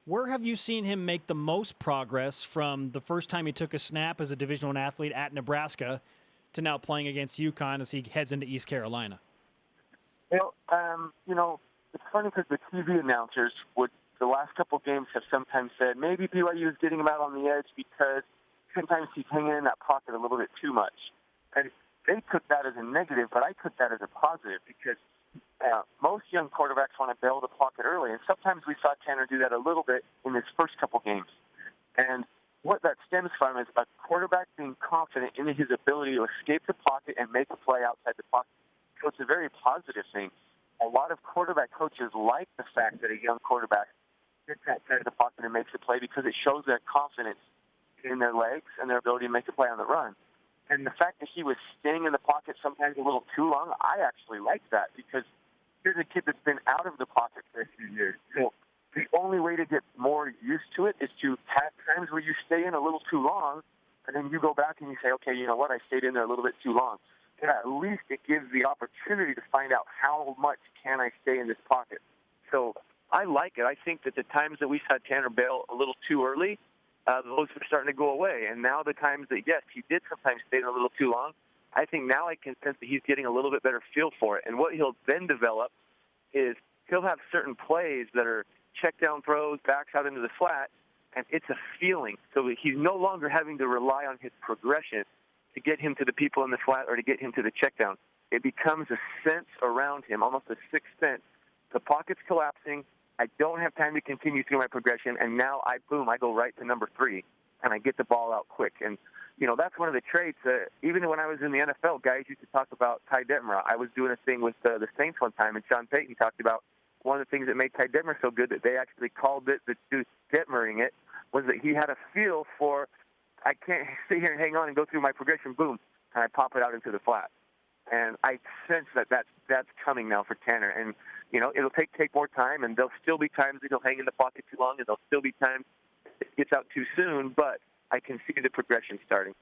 Where have you seen him make the most progress from the first time he took a snap as a Division I athlete at Nebraska to now playing against UConn as he heads into East Carolina? It's funny because the TV announcers the last couple of games have sometimes said maybe BYU is getting him out on the edge because sometimes he's hanging in that pocket a little bit too much. And they took that as a negative, but I took that as a positive because most young quarterbacks want to bail the pocket early, and sometimes we saw Tanner do that a little bit in his first couple games. And what that stems from is a quarterback being confident in his ability to escape the pocket and make a play outside the pocket. So it's a very positive thing. A lot of quarterback coaches like the fact that a young quarterback gets outside of the pocket and makes a play because it shows their confidence in their legs and their ability to make a play on the run. And the fact that he was staying in the pocket sometimes a little too long, I actually like that because here's a kid that's been out of the pocket for a few years. So the only way to get more used to it is to have times where you stay in a little too long, and then you go back and you say, okay, you know what, I stayed in there a little bit too long. And at least it gives the opportunity to find out how much can I stay in this pocket. So I like it. I think that the times that we saw Tanner bail a little too early, those are starting to go away. And now the times that, yes, he did sometimes stay in a little too long, I think now I can sense that he's getting a little bit better feel for it. And what he'll then develop is he'll have certain plays that are check down throws, backs out into the flat, and it's a feeling. So he's no longer having to rely on his progression to get him to the people in the flat or to get him to the check down. It becomes a sense around him, almost a sixth sense. The pocket's collapsing. I don't have time to continue through my progression, and now I go right to number 3, and I get the ball out quick. And, that's one of the traits. Even when I was in the NFL, guys used to talk about Ty Detmer. I was doing a thing with the Saints one time, and Sean Payton talked about one of the things that made Ty Detmer so good that they actually called it, the Detmering it, was that he had a feel for, I can't sit here and hang on and go through my progression, boom, and I pop it out into the flat. And I sense that that's coming now for Tanner. And, it'll take more time, and there'll still be times that he'll hang in the pocket too long, and there'll still be times it gets out too soon, but I can see the progression starting.